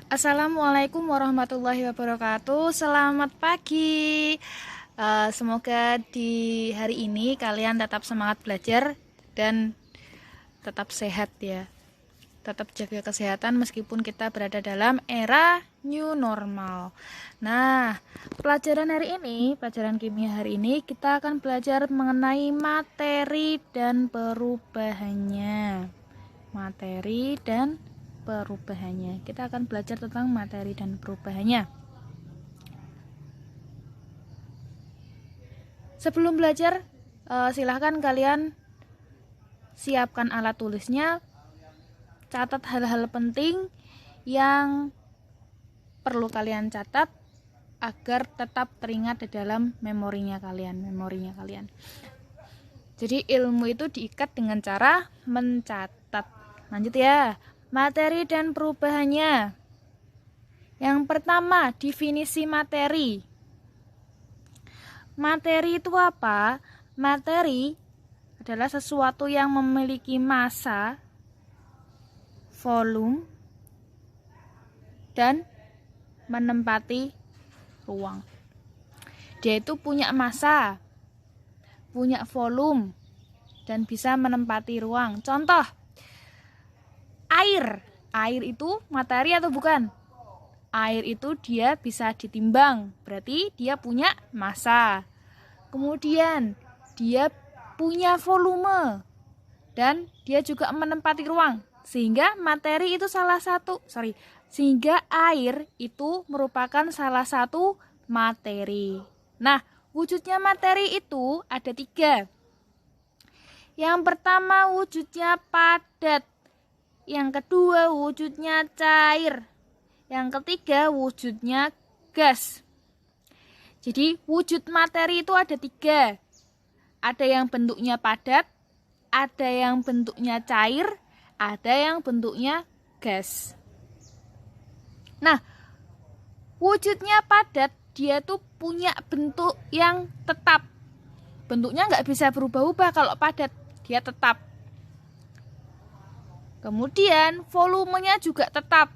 Assalamualaikum warahmatullahi wabarakatuh. Selamat pagi. Semoga di hari ini kalian tetap semangat belajar dan tetap sehat ya. Tetap jaga kesehatan meskipun kita berada dalam era new normal. Nah, pelajaran kimia hari ini kita akan belajar mengenai materi dan perubahannya. Kita akan belajar tentang materi dan perubahannya. Sebelum belajar, silahkan kalian siapkan alat tulisnya, catat hal-hal penting yang perlu kalian catat agar tetap teringat di dalam memorinya kalian. Jadi ilmu itu diikat dengan cara mencatat. Lanjut ya. Materi dan perubahannya. Yang pertama, definisi materi. Materi itu apa? Materi adalah sesuatu yang memiliki massa, volume, dan menempati ruang. Dia itu punya massa, punya volume, dan bisa menempati ruang. Contoh, air. Air itu materi atau bukan? Air itu dia bisa ditimbang, berarti dia punya massa. Kemudian dia punya volume dan dia juga menempati ruang. Sehingga sehingga air itu merupakan salah satu materi. Nah, wujudnya materi itu ada 3. Yang pertama wujudnya padat. Yang kedua wujudnya cair. Yang ketiga wujudnya gas. Jadi wujud materi itu ada 3. Ada yang bentuknya padat, ada yang bentuknya cair, ada yang bentuknya gas. Nah, wujudnya padat, dia tuh punya bentuk yang tetap. Bentuknya nggak bisa berubah-ubah kalau padat, dia tetap. Kemudian volumenya juga tetap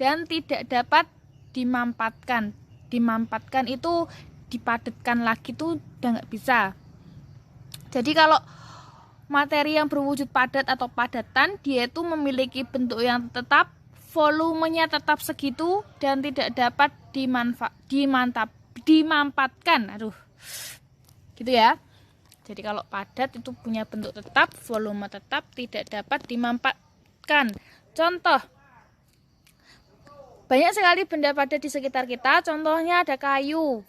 dan tidak dapat dimampatkan. Dimampatkan itu dipadatkan lagi tuh udah nggak bisa. Jadi kalau materi yang berwujud padat atau padatan, dia itu memiliki bentuk yang tetap, volumenya tetap segitu dan tidak dapat dimampatkan. Gitu ya. Jadi kalau padat itu punya bentuk tetap, volume tetap, tidak dapat dimampatkan. Contoh, banyak sekali benda padat di sekitar kita. Contohnya ada kayu,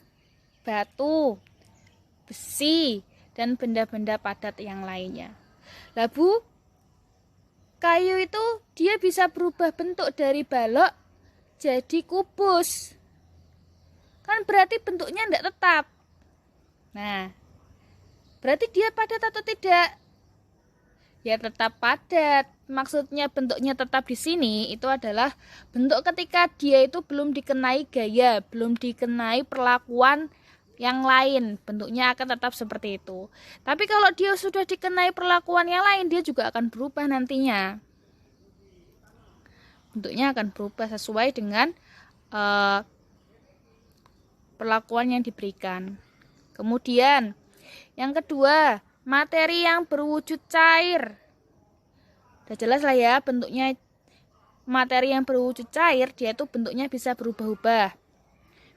batu, besi, dan benda-benda padat yang lainnya. Labu, kayu itu dia bisa berubah bentuk dari balok jadi kubus. Kan berarti bentuknya tidak tetap. Nah, berarti dia padat atau tidak? Ya tetap padat. Maksudnya bentuknya tetap di sini itu adalah bentuk ketika dia itu belum dikenai gaya, belum dikenai perlakuan yang lain. Bentuknya akan tetap seperti itu. Tapi kalau dia sudah dikenai perlakuan yang lain, dia juga akan berubah nantinya. Bentuknya akan berubah sesuai dengan perlakuan yang diberikan. Kemudian yang kedua, materi yang berwujud cair. Udah jelas lah ya bentuknya. Materi yang berwujud cair, dia itu bentuknya bisa berubah-ubah.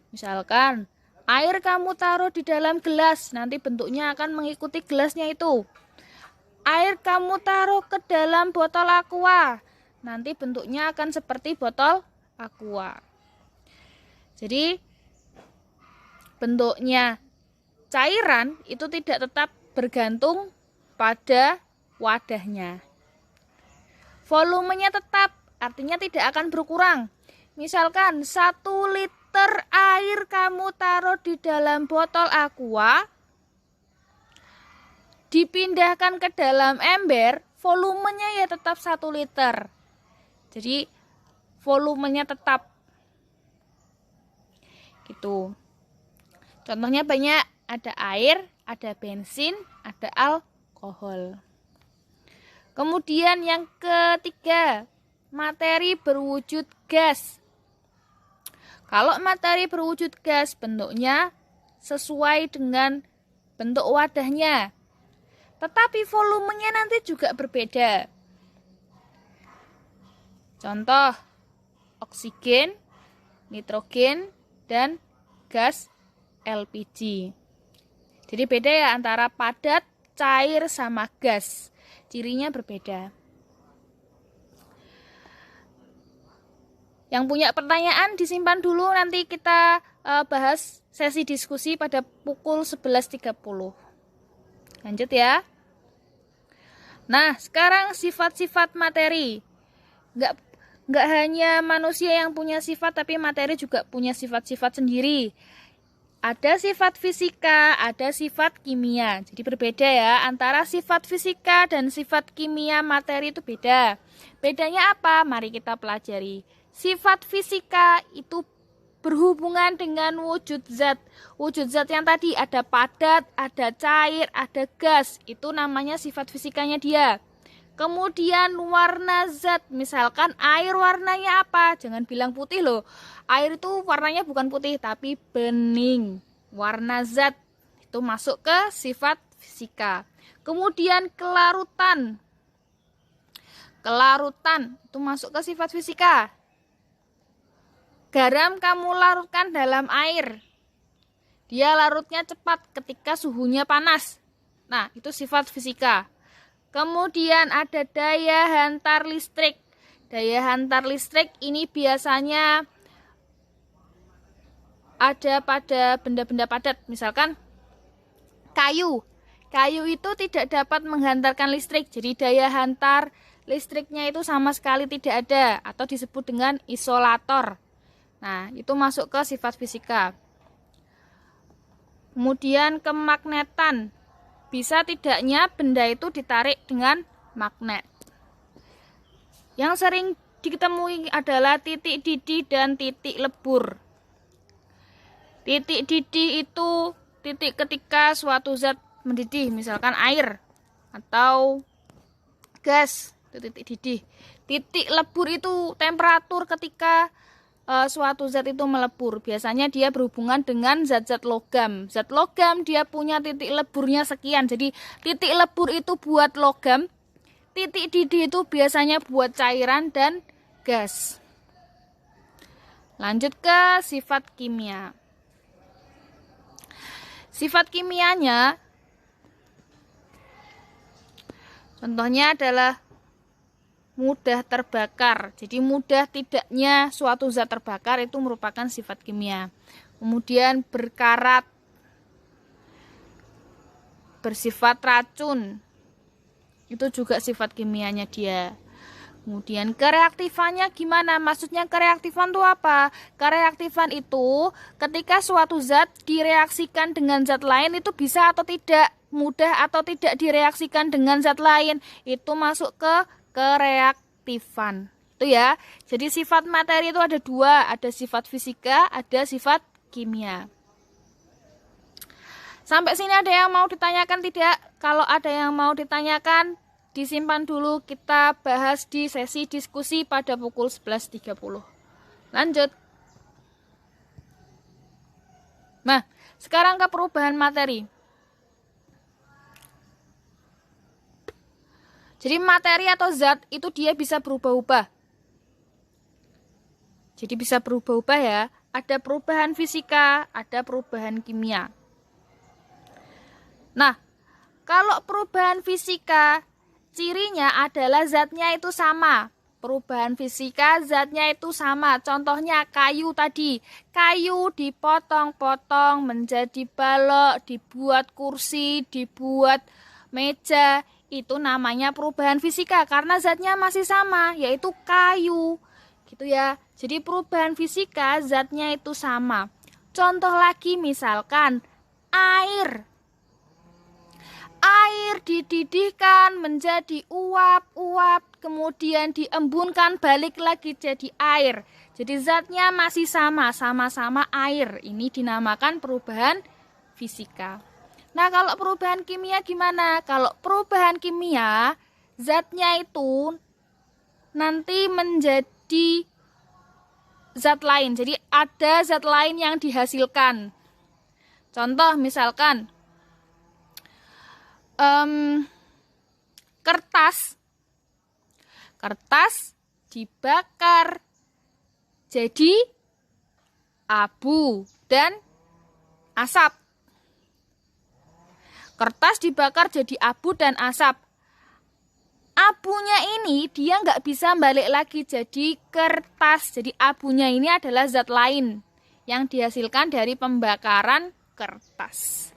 Misalkan, air kamu taruh di dalam gelas, nanti bentuknya akan mengikuti gelasnya itu. Air kamu taruh ke dalam botol aqua, nanti bentuknya akan seperti botol aqua. Jadi, bentuknya cairan itu tidak tetap bergantung pada wadahnya. Volumenya tetap, artinya tidak akan berkurang. Misalkan 1 liter air kamu taruh di dalam botol aqua, dipindahkan ke dalam ember, volumenya ya tetap 1 liter. Jadi volumenya tetap. Gitu. Contohnya banyak, ada air, ada bensin, ada alkohol. Kemudian yang ketiga, materi berwujud gas. Kalau materi berwujud gas, bentuknya sesuai dengan bentuk wadahnya. Tetapi volumenya nanti juga berbeda. Contoh, oksigen, nitrogen, dan gas LPG. Jadi beda ya antara padat, cair, sama gas. Cirinya berbeda. Yang punya pertanyaan disimpan dulu, nanti kita bahas sesi diskusi pada pukul 11.30. Lanjut ya. Nah, sekarang sifat-sifat materi. Nggak hanya manusia yang punya sifat, tapi materi juga punya sifat-sifat sendiri. Ada sifat fisika, ada sifat kimia. Jadi berbeda ya, antara sifat fisika dan sifat kimia materi itu beda. Bedanya apa? Mari kita pelajari. Sifat fisika itu berhubungan dengan wujud zat. Wujud zat yang tadi ada padat, ada cair, ada gas. Itu namanya sifat fisikanya dia. Kemudian warna zat, misalkan air warnanya apa? Jangan bilang putih loh. Air itu warnanya bukan putih tapi bening. Warna zat itu masuk ke sifat fisika. Kemudian kelarutan. Kelarutan itu masuk ke sifat fisika. Garam kamu larutkan dalam air. Dia larutnya cepat ketika suhunya panas. Nah, itu sifat fisika. Kemudian ada daya hantar listrik. Daya hantar listrik ini biasanya ada pada benda-benda padat. Misalkan kayu. Kayu itu tidak dapat menghantarkan listrik. Jadi daya hantar listriknya itu sama sekali tidak ada. Atau disebut dengan isolator. Nah, itu masuk ke sifat fisika. Kemudian kemagnetan. Bisa tidaknya benda itu ditarik dengan magnet. Yang sering ditemui adalah titik didih dan titik lebur. Titik didih itu titik ketika suatu zat mendidih, misalkan air atau gas, itu titik didih. Titik lebur itu temperatur ketika suatu zat itu melebur. Biasanya dia berhubungan dengan zat-zat logam. Zat logam dia punya titik leburnya sekian. Jadi titik lebur itu buat logam. Titik didih itu biasanya buat cairan dan gas. Lanjut ke sifat kimia. Sifat kimianya contohnya adalah mudah terbakar. Jadi mudah tidaknya suatu zat terbakar itu merupakan sifat kimia. Kemudian berkarat, bersifat racun. Itu juga sifat kimianya dia. Kemudian kereaktifannya gimana? Maksudnya kereaktifan itu apa? Kereaktifan itu ketika suatu zat direaksikan dengan zat lain itu bisa atau tidak, mudah atau tidak direaksikan dengan zat lain. Itu masuk ke kereaktifan. Itu ya. Jadi sifat materi itu ada dua, ada sifat fisika, ada sifat kimia. Sampai sini ada yang mau ditanyakan tidak? Kalau ada yang mau ditanyakan, disimpan dulu, kita bahas di sesi diskusi pada pukul 11.30. Lanjut. Nah, sekarang ke perubahan materi. Jadi materi atau zat itu dia bisa berubah-ubah. Jadi bisa berubah-ubah ya. Ada perubahan fisika, ada perubahan kimia. Nah, kalau perubahan fisika, cirinya adalah zatnya itu sama. Perubahan fisika zatnya itu sama. Contohnya kayu tadi. Kayu dipotong-potong menjadi balok, dibuat kursi, dibuat meja. Itu namanya perubahan fisika karena zatnya masih sama, yaitu kayu. Gitu ya. Jadi perubahan fisika zatnya itu sama. Contoh lagi misalkan air. Air dididihkan menjadi uap-uap, kemudian diembunkan balik lagi jadi air. Jadi zatnya masih sama, sama-sama air. Ini dinamakan perubahan fisika. Nah, kalau perubahan kimia gimana? Kalau perubahan kimia, zatnya itu nanti menjadi zat lain. Jadi ada zat lain yang dihasilkan. Contoh misalkan kertas dibakar jadi abu dan asap. Kertas dibakar jadi abu dan asap. Abunya ini dia nggak bisa balik lagi jadi kertas. Jadi abunya ini adalah zat lain yang dihasilkan dari pembakaran kertas.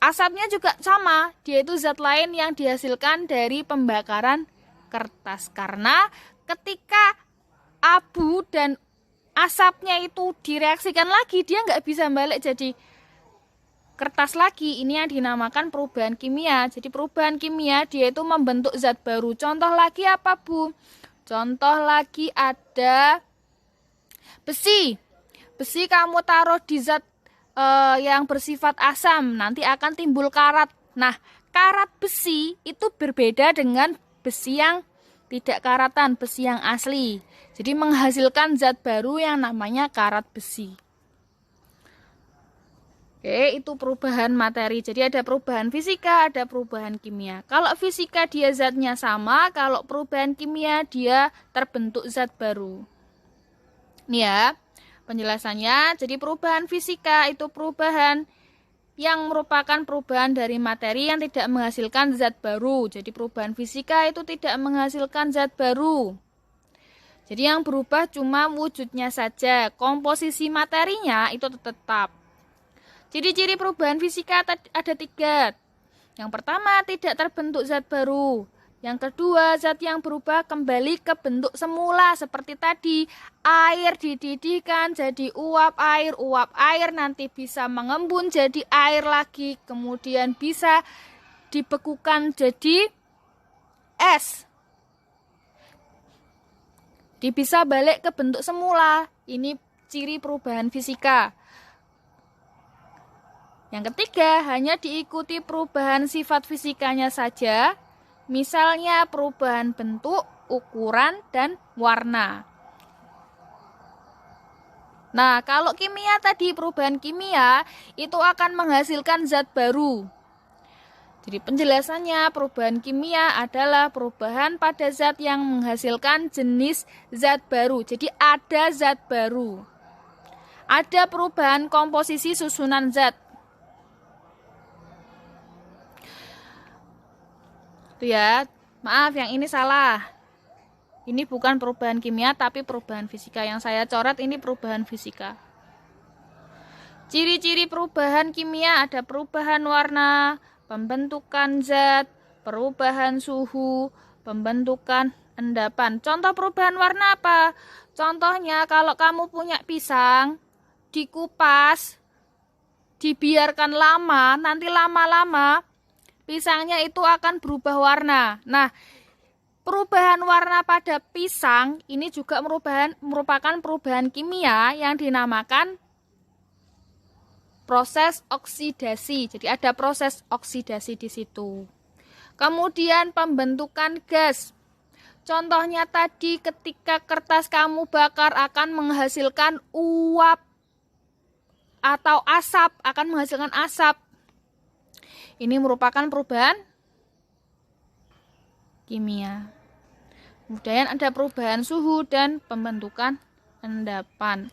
Asapnya juga sama, dia itu zat lain yang dihasilkan dari pembakaran kertas. Karena ketika abu dan asapnya itu direaksikan lagi, dia nggak bisa balik jadi kertas lagi. Ini yang dinamakan perubahan kimia. Jadi perubahan kimia dia itu membentuk zat baru. Contoh lagi apa, Bu? Contoh lagi ada besi. Besi kamu taruh di zat yang bersifat asam, nanti akan timbul karat. Nah, karat besi itu berbeda dengan besi yang tidak karatan, besi yang asli. Jadi menghasilkan zat baru yang namanya karat besi. Oke, itu perubahan materi. Jadi ada perubahan fisika, ada perubahan kimia. Kalau fisika dia zatnya sama, kalau perubahan kimia dia terbentuk zat baru. Ini ya penjelasannya. Jadi perubahan fisika itu perubahan yang merupakan perubahan dari materi yang tidak menghasilkan zat baru. Jadi perubahan fisika itu tidak menghasilkan zat baru. Jadi yang berubah cuma wujudnya saja. Komposisi materinya itu tetap. Ciri-ciri perubahan fisika ada 3. Yang pertama, tidak terbentuk zat baru. Yang kedua, zat yang berubah kembali ke bentuk semula seperti tadi. Air dididihkan jadi uap air nanti bisa mengembun jadi air lagi, kemudian bisa dibekukan jadi es. Bisa balik ke bentuk semula. Ini ciri perubahan fisika. Yang ketiga, hanya diikuti perubahan sifat fisikanya saja. Misalnya perubahan bentuk, ukuran, dan warna. Nah, kalau kimia tadi, perubahan kimia itu akan menghasilkan zat baru. Jadi penjelasannya, perubahan kimia adalah perubahan pada zat yang menghasilkan jenis zat baru. Jadi ada zat baru. Ada perubahan komposisi susunan zat. Itu ya, maaf yang ini salah. Ini bukan perubahan kimia tapi perubahan fisika. Yang saya coret ini perubahan fisika. Ciri-ciri perubahan kimia ada perubahan warna, pembentukan zat, perubahan suhu, pembentukan endapan. Contoh perubahan warna apa? Contohnya kalau kamu punya pisang, dikupas, dibiarkan lama, nanti lama-lama pisangnya itu akan berubah warna. Nah, perubahan warna pada pisang ini juga merupakan perubahan kimia yang dinamakan proses oksidasi. Jadi ada proses oksidasi di situ. Kemudian pembentukan gas. Contohnya tadi ketika kertas kamu bakar akan menghasilkan uap atau asap, akan menghasilkan asap. Ini merupakan perubahan kimia. Kemudian ada perubahan suhu dan pembentukan endapan.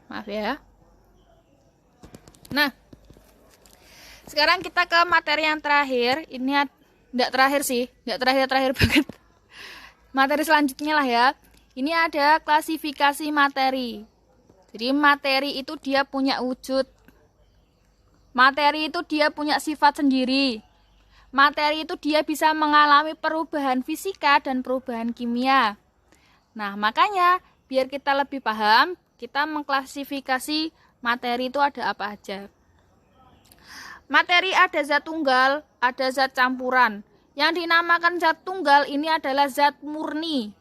Maaf ya. Nah, sekarang kita ke materi yang terakhir. Ini enggak terakhir sih, enggak terakhir banget. Materi selanjutnya lah ya. Ini ada klasifikasi materi. Jadi materi itu dia punya wujud. Materi itu dia punya sifat sendiri. Materi itu dia bisa mengalami perubahan fisika dan perubahan kimia. Nah, makanya biar kita lebih paham, kita mengklasifikasi materi itu ada apa aja. Materi ada zat tunggal, ada zat campuran. Yang dinamakan zat tunggal ini adalah zat murni.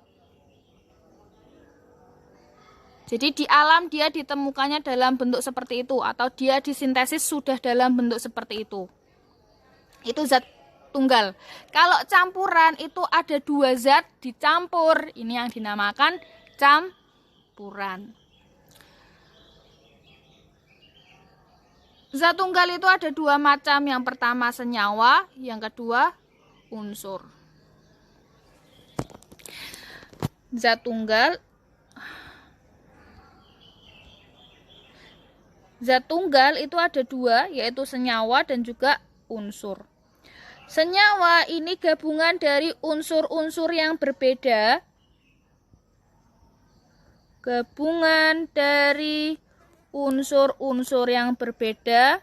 Jadi di alam dia ditemukannya dalam bentuk seperti itu, atau dia disintesis sudah dalam bentuk seperti itu. Itu zat tunggal. Kalau campuran itu ada dua zat dicampur, ini yang dinamakan campuran. Zat tunggal itu ada dua macam, yang pertama senyawa, yang kedua unsur. Zat tunggal itu ada dua, yaitu senyawa dan juga unsur. Senyawa ini gabungan dari unsur-unsur yang berbeda. Gabungan dari unsur-unsur yang berbeda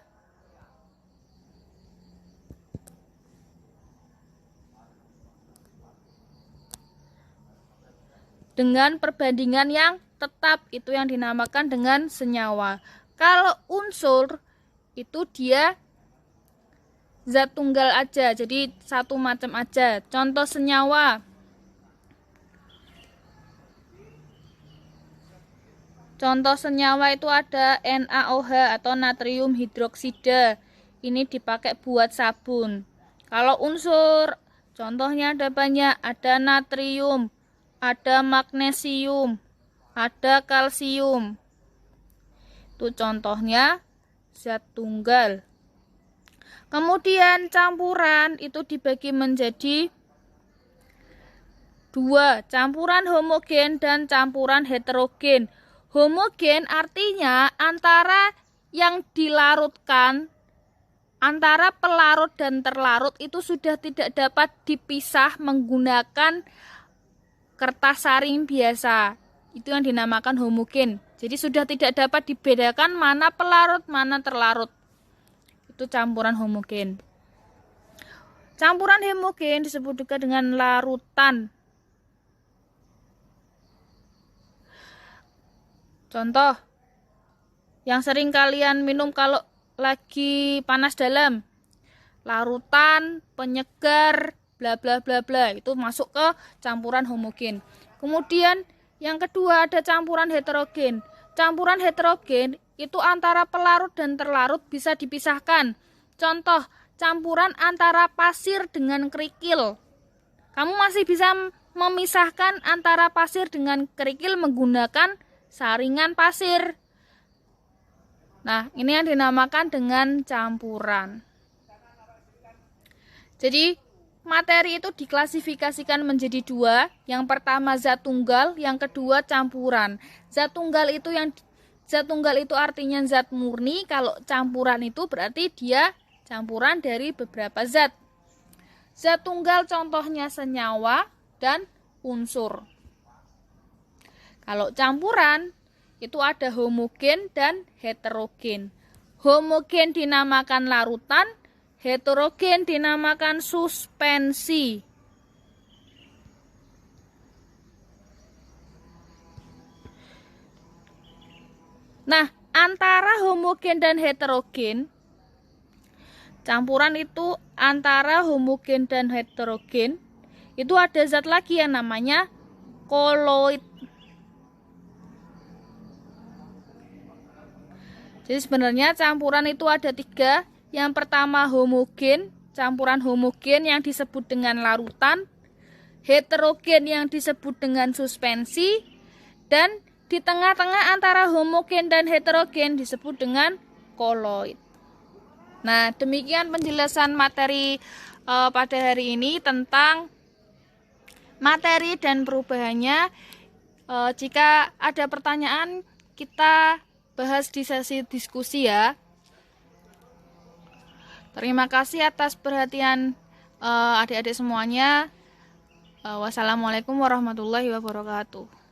dengan perbandingan yang tetap, itu yang dinamakan dengan senyawa. Kalau unsur itu dia zat tunggal aja, jadi satu macam aja. Contoh senyawa. Contoh senyawa itu ada NaOH atau natrium hidroksida. Ini dipakai buat sabun. Kalau unsur, contohnya ada banyak, ada natrium, ada magnesium, ada kalsium. Itu contohnya zat tunggal. Kemudian campuran itu dibagi menjadi dua, campuran homogen dan campuran heterogen. Homogen artinya antara yang dilarutkan, antara pelarut dan terlarut itu sudah tidak dapat dipisah menggunakan kertas saring biasa. Itu yang dinamakan homogen. Jadi sudah tidak dapat dibedakan mana pelarut, mana terlarut. Itu campuran homogen. Campuran heterogen disebut juga dengan larutan. Contoh yang sering kalian minum kalau lagi panas dalam, larutan, penyegar, bla bla bla bla, itu masuk ke campuran homogen. Kemudian yang kedua ada campuran heterogen. Campuran heterogen itu antara pelarut dan terlarut bisa dipisahkan. Contoh, campuran antara pasir dengan kerikil. Kamu masih bisa memisahkan antara pasir dengan kerikil menggunakan saringan pasir. Nah, ini yang dinamakan dengan campuran. Jadi, materi itu diklasifikasikan menjadi dua. Yang pertama zat tunggal, yang kedua campuran. Zat tunggal itu artinya zat murni. Kalau campuran itu berarti dia campuran dari beberapa zat. Zat tunggal contohnya senyawa dan unsur. Kalau campuran itu ada homogen dan heterogen. Homogen dinamakan larutan, heterogen dinamakan suspensi. Nah, antara homogen dan heterogen, campuran itu antara homogen dan heterogen, itu ada zat lagi yang namanya koloid. Jadi sebenarnya campuran itu ada tiga. Yang pertama homogen, campuran homogen yang disebut dengan larutan, heterogen yang disebut dengan suspensi, dan di tengah-tengah antara homogen dan heterogen disebut dengan koloid. Nah, demikian penjelasan materi pada hari ini tentang materi dan perubahannya. Jika ada pertanyaan, kita bahas di sesi diskusi ya. Terima kasih atas perhatian adik-adik semuanya. Wassalamualaikum warahmatullahi wabarakatuh.